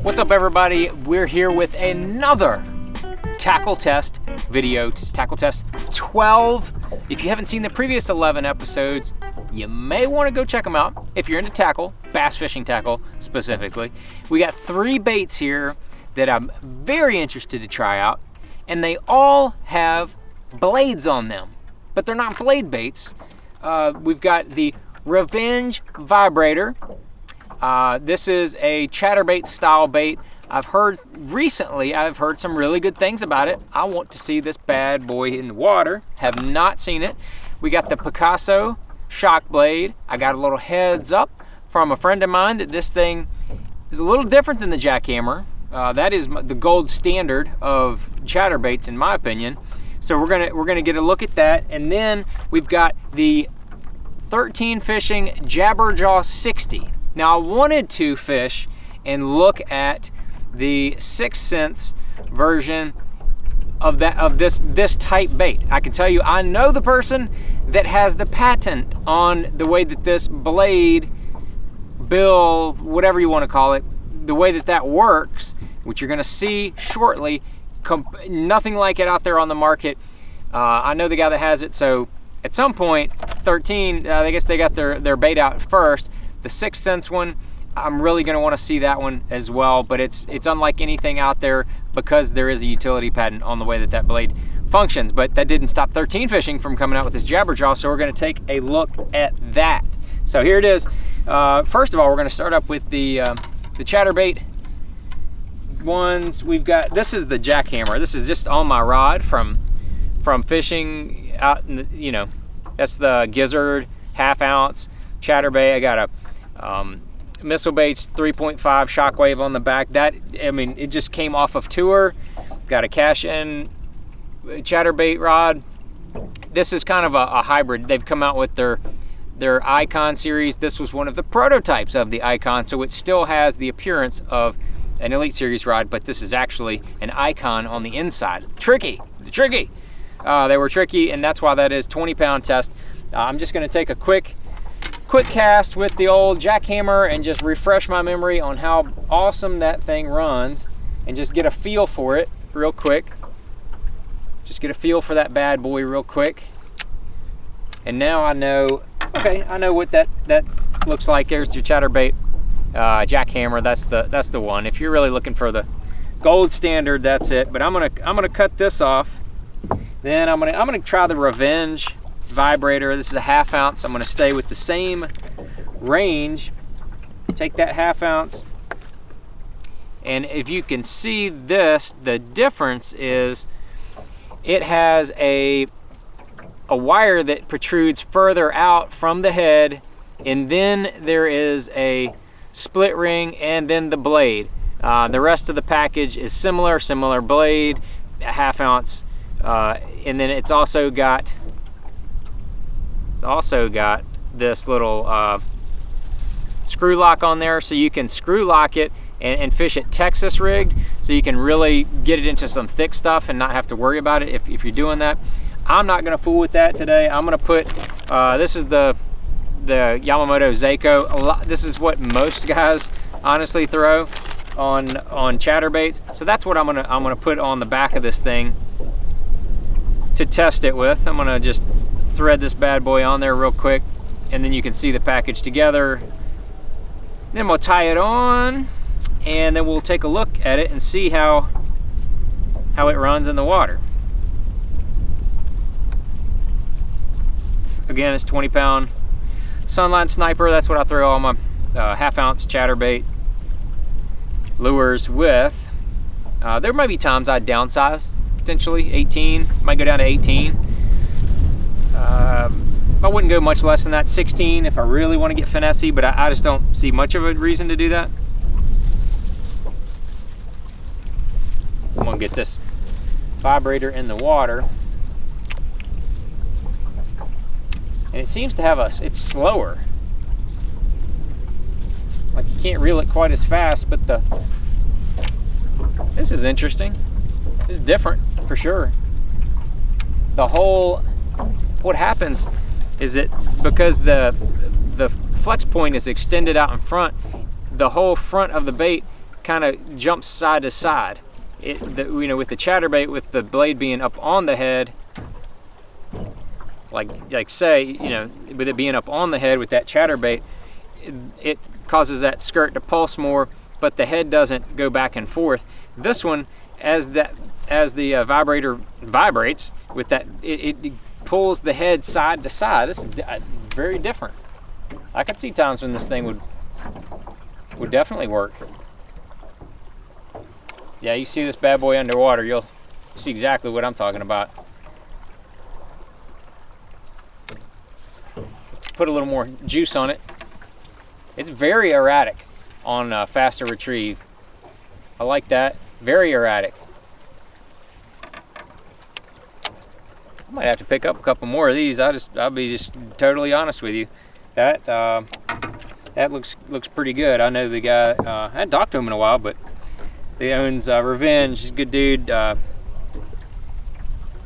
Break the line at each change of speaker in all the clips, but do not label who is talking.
What's up, everybody? We're here with another tackle test video. It's tackle test 12. If you haven't seen the previous 11 episodes, you may want to go check them out if you're into tackle, bass fishing tackle specifically. We got 3 baits here that I'm very interested to try out, and they all have blades on them, but they're not blade baits. We've got the Revenge Vibrator. This is a chatterbait style bait. I've heard some really good things about it. I want to see this bad boy in the water. Have not seen it. We got the Picasso Shock Blade. I got a little heads up from a friend of mine that this thing is a little different than the Jackhammer. That is the gold standard of chatterbaits, in my opinion. So we're gonna get a look at that, and then we've got the 13 fishing Jabberjaw 60. Now, I wanted to fish and look at the 6th Sense version of this type bait. I can tell you, I know the person that has the patent on the way that this blade, bill, whatever you want to call it, the way that works, which you're going to see shortly. Nothing like it out there on the market. I know the guy that has it, so at some point, 13, I guess they got their bait out first. The 6th Sense one, I'm really going to want to see that one as well, but it's unlike anything out there because there is a utility patent on the way that blade functions. But that didn't stop 13 Fishing from coming out with this Jabberjaw, so we're going to take a look at that. So here it is. First of all, we're going to start up with the chatterbait ones. We've got, this is the Jackhammer. This is just on my rod from fishing out in the, that's the gizzard 1/2 ounce chatterbait. I got a Missile Baits 3.5 Shockwave on the back. That, I mean, it just came off of tour. Got a cash-in chatterbait rod. This is kind of a hybrid. They've come out with their Icon series. This was one of the prototypes of the Icon, so it still has the appearance of an Elite Series rod, but this is actually an Icon on the inside. Tricky. They were tricky, and that's why that is 20-pound test. I'm just going to take a quick cast with the old Jackhammer and just refresh my memory on how awesome that thing runs, and just get a feel for it real quick. Just get a feel for that bad boy real quick. And now I know, okay, I know what that looks like. There's your chatterbait Jackhammer. That's the one. If you're really looking for the gold standard, that's it. But I'm gonna cut this off. Then I'm gonna try the Revenge Vibrator. This is a 1/2 ounce. I'm going to stay with the same range. Take that 1/2 ounce, and if you can see this, the difference is it has a wire that protrudes further out from the head, and then there is a split ring, and then the blade. The rest of the package is similar blade, a 1/2 ounce, and then it's also got this little screw lock on there, so you can screw lock it and fish it Texas rigged, so you can really get it into some thick stuff and not have to worry about it if you're doing that. I'm not going to fool with that today. I'm going to put this is the Yamamoto Seiko. This is what most guys honestly throw on chatterbaits, so that's what I'm gonna put on the back of this thing to test it with. I'm gonna just thread this bad boy on there real quick, and then you can see the package together. Then we'll tie it on, and then we'll take a look at it and see how it runs in the water. Again, it's 20-pound Sunline Sniper. That's what I throw all my 1/2 ounce chatterbait lures with. There might be times I'd downsize, potentially 18, might go down to 18. I wouldn't go much less than that, 16 if I really want to get finessey, but I just don't see much of a reason to do that. I'm gonna get this vibrator in the water. And it seems to have it's slower. Like you can't reel it quite as fast, but this is interesting. This is different for sure. What happens, is that because the flex point is extended out in front, the whole front of the bait kind of jumps side to side. You know, with the chatterbait, with the blade being up on the head, like say, you know, with it being up on the head with that chatterbait, it causes that skirt to pulse more, but the head doesn't go back and forth. This one, as the vibrator vibrates with that, it pulls the head side to side. This is very different. I could see times when this thing would definitely work. Yeah, you see this bad boy underwater, you'll see exactly what I'm talking about. Put a little more juice on it. It's very erratic on faster retrieve. I like that. Very erratic. I might have to pick up a couple more of these. I'll be just totally honest with you. That looks pretty good. I know the guy. I hadn't talked to him in a while, but he owns Revenge. He's a good dude.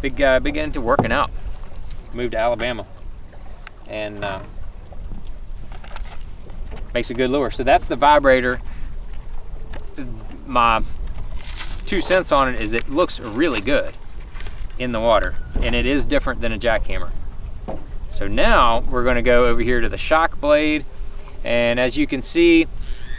Big guy, big into working out. Moved to Alabama, and makes a good lure. So that's the Vibrator. My 2 cents on it is it looks really good in the water, and it is different than a jackhammer. So now we're going to go over here to the Shock Blade, and as you can see,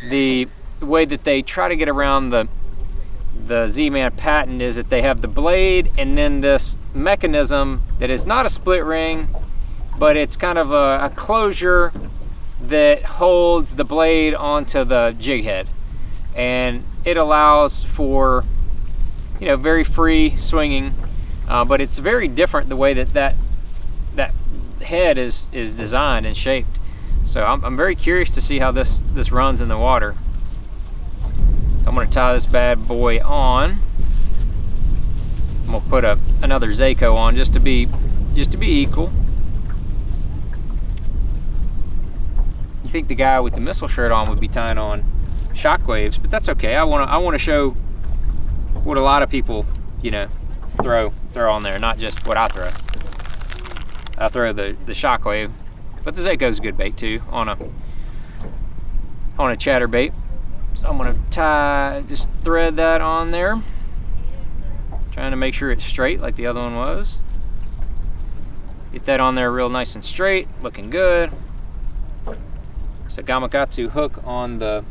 the way that they try to get around the Z-Man patent is that they have the blade and then this mechanism that is not a split ring, but it's kind of a closure that holds the blade onto the jig head, and it allows for, you know, very free swinging, but it's very different the way that head is designed and shaped. So I'm very curious to see how this runs in the water. So I'm going to tie this bad boy on. I'm going to put another Zaco on just to be equal. You think the guy with the missile shirt on would be tying on shockwaves, but that's okay. I want to show what a lot of people, you know, throw on there, not just what I throw. I throw the shockwave, but the Zaco's a good bait too on a chatterbait. So I'm gonna just thread that on there, trying to make sure it's straight like the other one was. Get that on there real nice and straight, looking good. It's a Gamakatsu hook on the,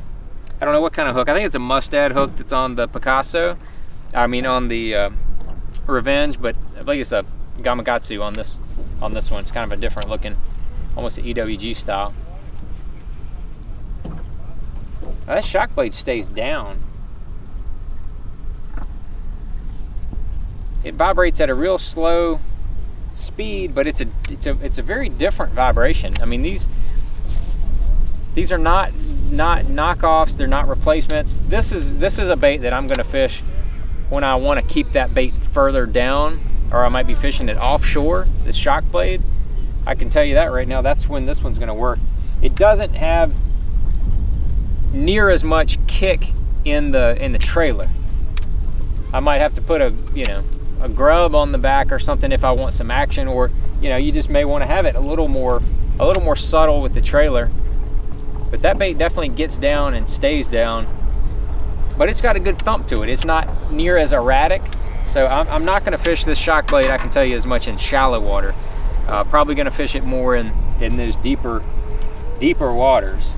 I don't know what kind of hook. I think it's a mustad hook that's on the Picasso. I mean on the Revenge, but I think it's a Gamakatsu on this one. It's kind of a different looking, almost an EWG style. That shock blade stays down. It vibrates at a real slow speed, but it's a very different vibration. I mean, these are not knockoffs. They're not replacements. This is a bait that I'm going to fish when I want to keep that bait further down, or I might be fishing it offshore. This shock blade, I can tell you that right now. That's when this one's going to work. It doesn't have near as much kick in the trailer. I might have to put a grub on the back or something if I want some action, or you just may want to have it a little more subtle with the trailer. But that bait definitely gets down and stays down, but it's got a good thump to it. It's not near as erratic, so I'm not going to fish this shock blade, I can tell you, as much in shallow water. Probably going to fish it more in those deeper waters.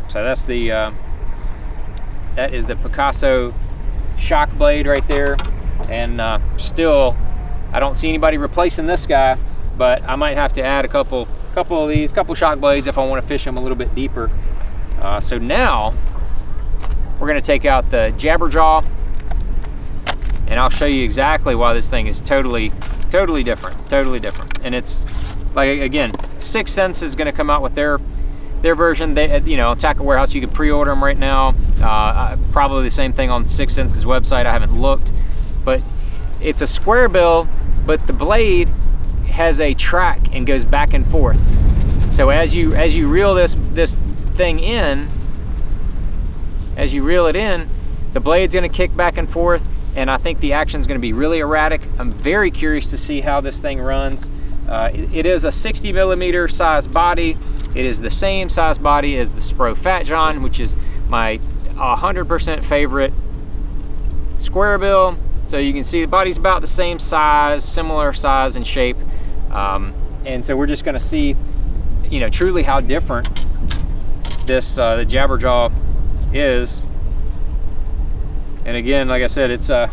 So that's that is the Picasso Shock Blade right there, and still I don't see anybody replacing this guy, but I might have to add a couple of these shock blades if I want to fish them a little bit deeper. So now we're going to take out the Jabberjaw, and I'll show you exactly why this thing is totally different. And it's like, again, 6 Cents is going to come out with their version. They, Tackle Warehouse, you can pre-order them right now. Probably the same thing on 6 Cents' website. I haven't looked, but it's a square bill, but the blade has a track and goes back and forth. So as you reel this thing in, as you reel it in, the blade's going to kick back and forth, and I think the action's going to be really erratic. I'm very curious to see how this thing runs. It is a 60 millimeter size body. It is the same size body as the Spro Fat John, which is my 100% favorite square bill. So you can see the body's about the same size, similar size and shape. And so we're just gonna see, you know, truly how different this the Jabberjaw is. And again, like I said, it's know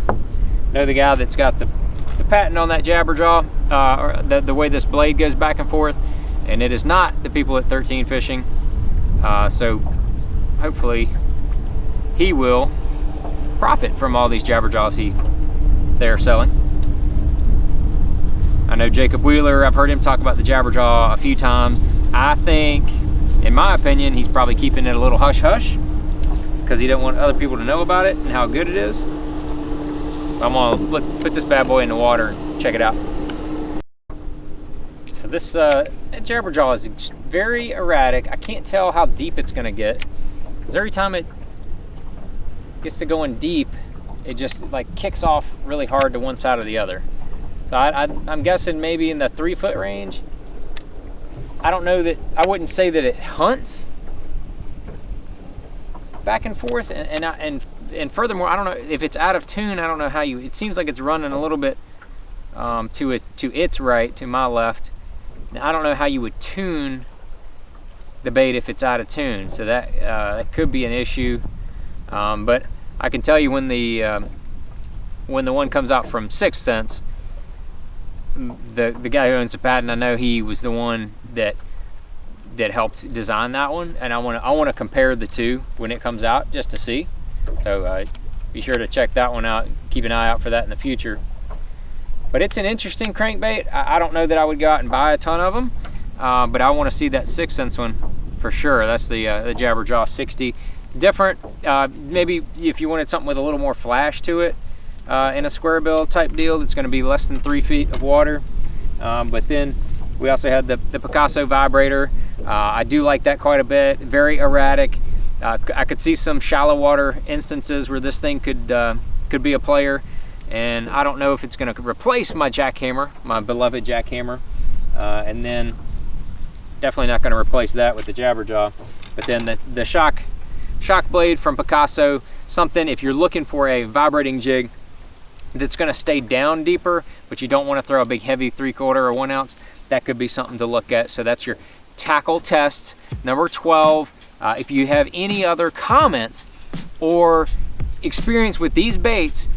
the guy that's got the patent on that Jabberjaw, or the way this blade goes back and forth, and it is not the people at 13 Fishing. So hopefully he will profit from all these Jabberjaws they're selling. I know Jacob Wheeler, I've heard him talk about the Jabberjaw a few times. I think, in my opinion, he's probably keeping it a little hush-hush because he don't want other people to know about it and how good it is. I'm gonna put this bad boy in the water and check it out. So this Jabberjaw is very erratic. I can't tell how deep it's gonna get, because every time it gets to going deep, it just like kicks off really hard to one side or the other. So I'm guessing maybe in the 3 foot range. I don't know that, I wouldn't say that it hunts back and forth, and furthermore, I don't know if it's out of tune. I don't know how you, it seems like it's running a little bit to its right, to my left. Now, I don't know how you would tune the bait if it's out of tune, so that could be an issue. But I can tell you when the one comes out from 6th Sense, the guy who owns the patent, I know he was the one that helped design that one, and I want to compare the two when it comes out just to see. So be sure to check that one out. Keep an eye out for that in the future. But it's an interesting crankbait. I don't know that I would go out and buy a ton of them, but I want to see that 6th Sense one for sure. That's the Jabberjaw 60. Different, maybe if you wanted something with a little more flash to it, in a square bill type deal that's going to be less than 3 feet of water. But then we also had the Picasso Vibrator. I do like that quite a bit. Very erratic. I could see some shallow water instances where this thing could be a player, and I don't know if it's going to replace my jackhammer, my beloved jackhammer, and then definitely not going to replace that with the Jabberjaw. But then the Shock Blade from Picasso, something if you're looking for a vibrating jig that's going to stay down deeper, but you don't want to throw a big heavy 3/4 or 1 ounce, that could be something to look at. So that's your tackle test number 12. If you have any other comments or experience with these baits,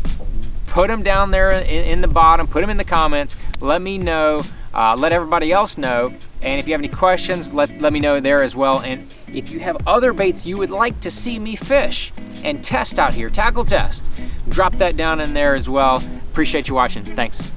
put them down there in the bottom, put them in the comments, let me know, let everybody else know. And if you have any questions, let me know there as well. And if you have other baits you would like to see me fish and test out here, tackle test, drop that down in there as well. Appreciate you watching. Thanks.